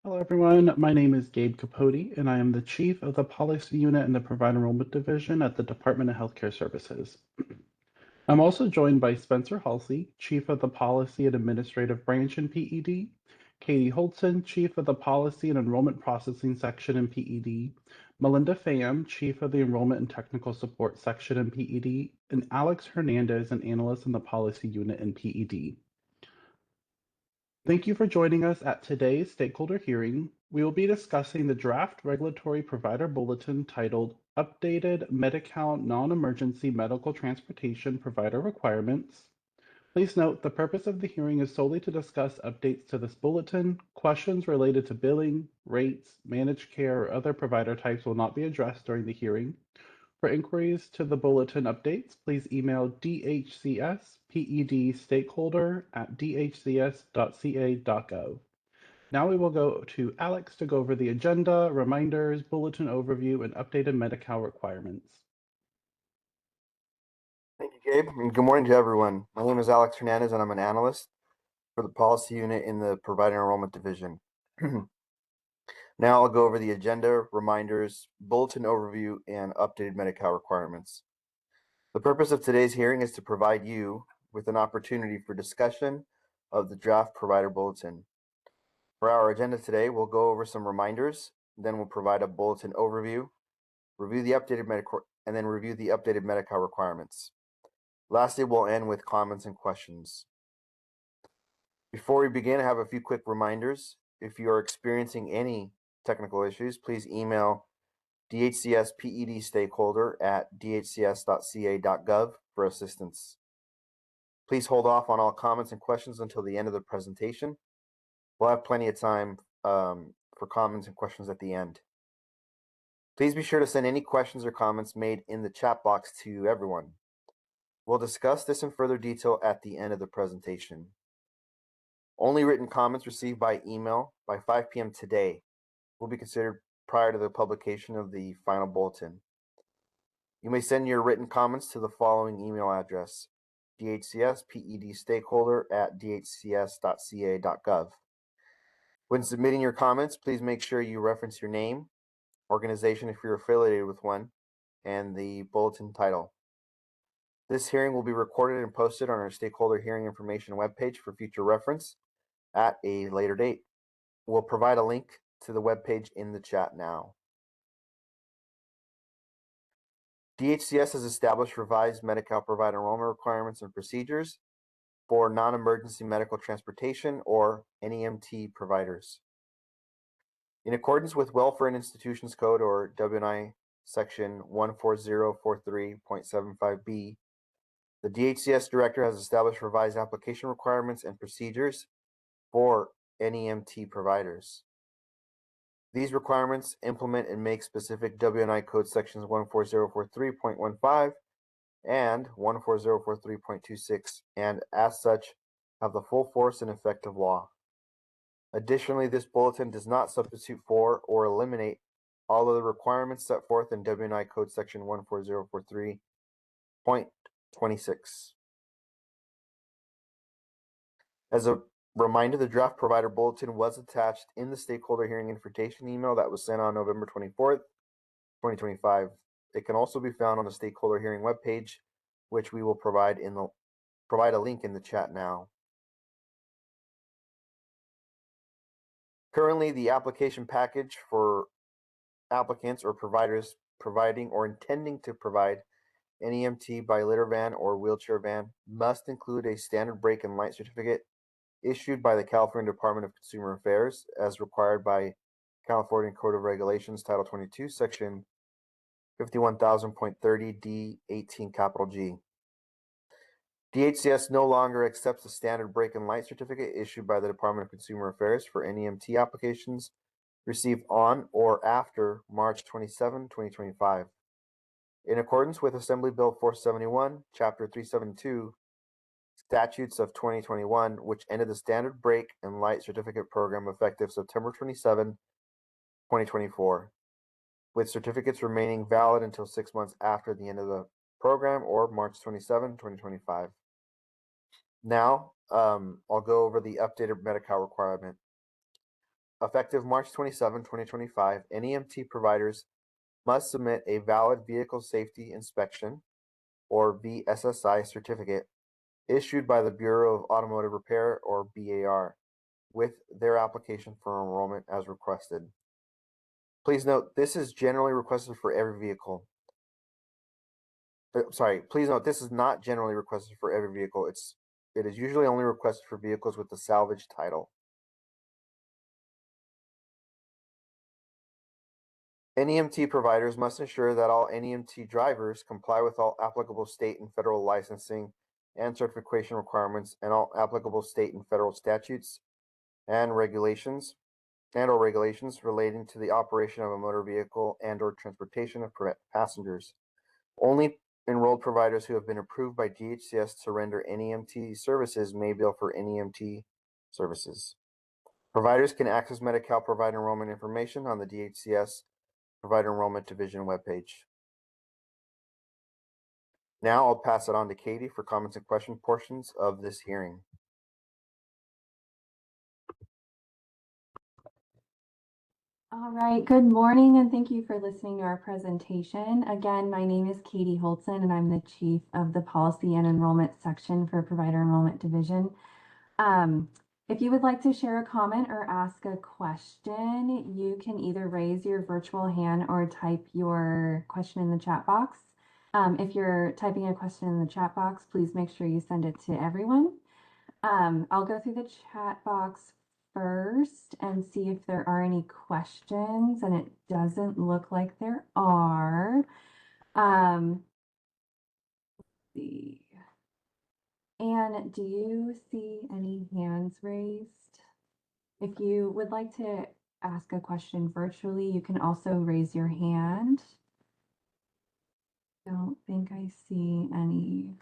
Hello, everyone. My name is Gabe Capote, and I am the Chief of the Policy Unit in the Provide Enrollment Division at the Department of Healthcare Services. I'm also joined by Spencer Halsey, Chief of the Policy and Administrative Branch in PED, Katie Holtzen, Chief of the Policy and Enrollment Processing Section in PED, Melinda Pham, Chief of the Enrollment and Technical Support Section in PED, and Alex Hernandez, an Analyst in the Policy Unit in PED. Thank you for joining us at today's stakeholder hearing. We will be discussing the draft regulatory provider bulletin titled Updated Medi-Cal Non-Emergency Medical Transportation Provider Requirements. Please note the purpose of the hearing is solely to discuss updates to this bulletin. Questions related to billing, rates, managed care, or other provider types will not be addressed during the hearing. For inquiries to the bulletin updates, please email DHCS PED stakeholder at dhcs.ca.gov. Now we will go to Alex to go over the agenda, reminders, bulletin overview, and updated Medi-Cal requirements. Thank you, Gabe, and good morning to everyone. My name is Alex Hernandez, and I'm an analyst for the policy unit in the Provider Enrollment Division. Now I'll go over the agenda, reminders, bulletin overview, and updated Medi-Cal requirements. The purpose of today's hearing is to provide you with an opportunity for discussion of the draft provider bulletin. For our agenda today, we'll go over some reminders, then we'll provide a bulletin overview, review the updated Medi-Cal requirements. Lastly, we'll end with comments and questions. Before we begin, I have a few quick reminders. If you are experiencing any technical issues, please email DHCS PED stakeholder at dhcs.ca.gov for assistance. Please hold off on all comments and questions until the end of the presentation. We'll have plenty of time for comments and questions at the end. Please be sure to send any questions or comments made in the chat box to everyone. We'll discuss this in further detail at the end of the presentation. Only written comments received by email by 5 p.m. today will be considered prior to the publication of the final bulletin. You may send your written comments to the following email address: dhcspedstakeholder at dhcs.ca.gov. When submitting your comments, please make sure you reference your name, organization if you're affiliated with one, and the bulletin title. This hearing will be recorded and posted on our stakeholder hearing information webpage for future reference at a later date. We'll provide a link to the webpage in the chat now. DHCS has established revised Medi-Cal provider enrollment requirements and procedures for non-emergency medical transportation or NEMT providers. In accordance with Welfare and Institutions Code, or WNI Section 14043.75b, the DHCS Director has established revised application requirements and procedures for NEMT providers. These requirements implement and make specific WNI Code Sections 14043.15 and 14043.26, and as such, have the full force and effect of law. Additionally, this bulletin does not substitute for or eliminate all of the requirements set forth in WNI Code Section 14043.26. As a reminder, the draft provider bulletin was attached in the stakeholder hearing invitation email that was sent on November 24th, 2025. It can also be found on the stakeholder hearing webpage, which we will provide a link in the chat now. Currently, the application package for applicants or providers providing or intending to provide NEMT by litter van or wheelchair van must include a standard brake and light certificate issued by the California Department of Consumer Affairs as required by California Code of Regulations, Title 22, Section 51,000.30 D18 capital G. DHCS no longer accepts a standard brake and light certificate issued by the Department of Consumer Affairs for NEMT applications received on or after March 27, 2025. In accordance with Assembly Bill 471, Chapter 372, Statutes of 2021, which ended the standard brake and light certificate program effective September 27, 2024, with certificates remaining valid until 6 months after the end of the program or March 27, 2025. Now, I'll go over the updated Medi-Cal requirement. effective March 27, 2025, NEMT providers must submit a valid vehicle safety inspection or VSSI certificate issued by the Bureau of Automotive Repair or BAR with their application for enrollment as requested. Please note, this is generally requested for every vehicle. Please note, this is not generally requested for every vehicle. It is usually only requested for vehicles with the salvage title. NEMT providers must ensure that all NEMT drivers comply with all applicable state and federal licensing and certification requirements and all applicable state and federal statutes and regulations or regulations relating to the operation of a motor vehicle and or transportation of passengers. Only enrolled providers who have been approved by DHCS to render NEMT services may bill for NEMT services. Providers can access Medi-Cal provider enrollment information on the DHCS Provider Enrollment Division webpage. Now I'll pass it on to Katie for comments and question portions of this hearing. All right, good morning and thank you for listening to our presentation. Again, my name is Katie Holtzen and I'm the Chief of the Policy and Enrollment Section for Provider Enrollment Division. If you would like to share a comment or ask a question, you can either raise your virtual hand or type your question in the chat box. If you're typing a question in the chat box, please make sure you send it to everyone. I'll go through the chat box first and see if there are any questions, and it doesn't look like there are. Let's see. Anne, do you see any hands raised? If you would like to ask a question virtually, you can also raise your hand. Don't think I see any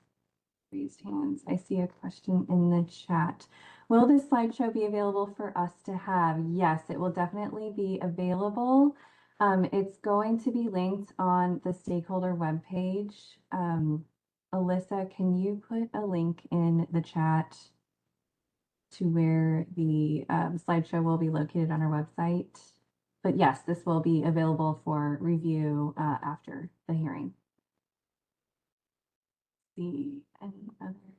raised hands. I see a question in the chat. Will this slideshow be available for us to have? Yes, it will definitely be available. It's going to be linked on the stakeholder webpage. Alyssa, can you put a link in the chat to where the slideshow will be located on our website? But yes, this will be available for review after the hearing. See any other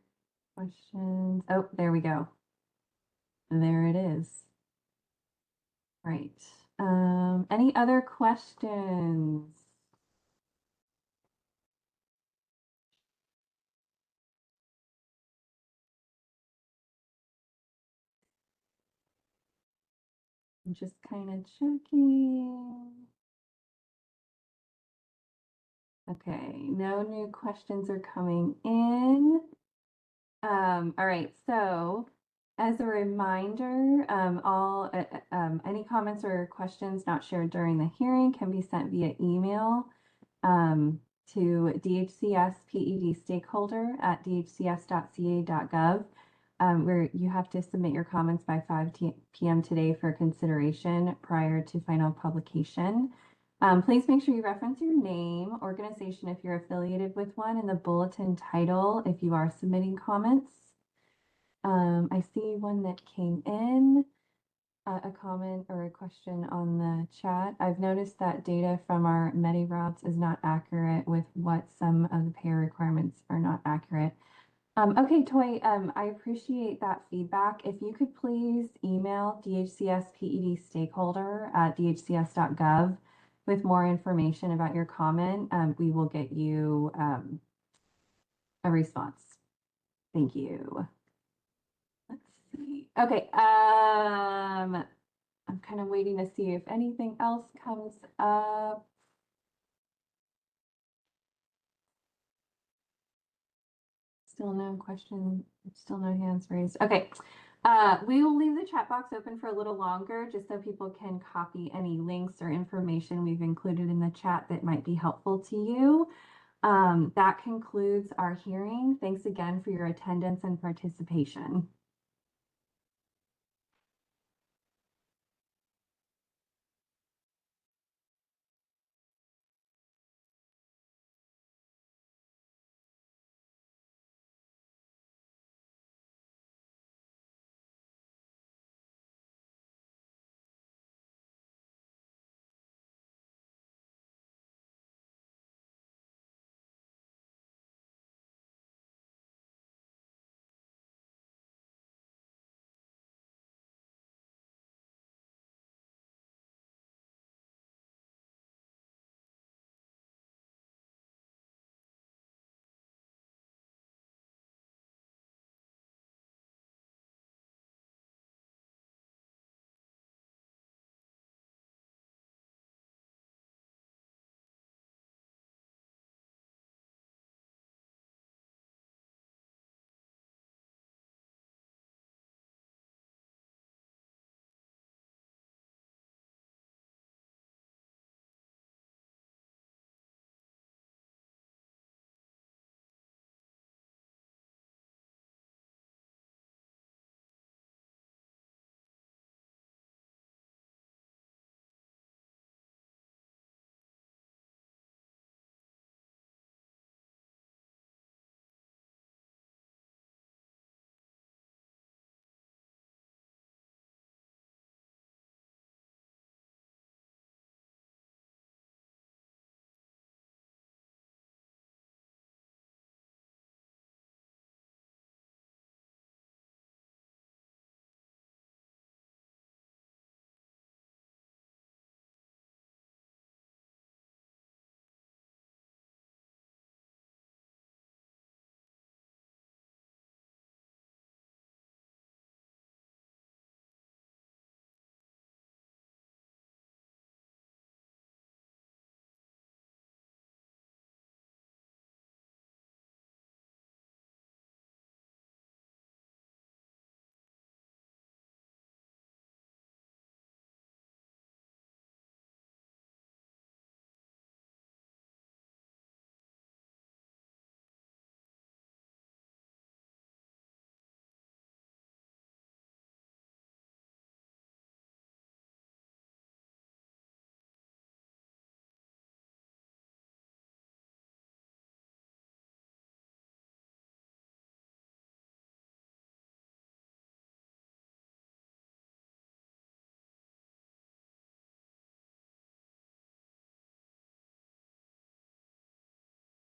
questions? Oh, there we go. There it is. Right. Any other questions? I'm just kind of checking. Okay, no new questions are coming in. All right, so as a reminder, any comments or questions not shared during the hearing can be sent via email to dhcspedstakeholder@dhcs.ca.gov, where you have to submit your comments by 5 p.m. today for consideration prior to final publication. Please make sure you reference your name, organization if you're affiliated with one, and the bulletin title if you are submitting comments. I see one that came in, a comment or a question on the chat. I've noticed that data from our Medi routes is not accurate with what some of the payer requirements are not accurate. Okay, Toy, I appreciate that feedback. If you could please email dhcspedstakeholder@dhcs.gov with more information about your comment, we will get you a response. Thank you. Let's see. Okay, I'm kind of waiting to see if anything else comes up. Still no question, still no hands raised. Okay, we will leave the chat box open for a little longer just so people can copy any links or information we've included in the chat that might be helpful to you. That concludes our hearing. Thanks again for your attendance and participation.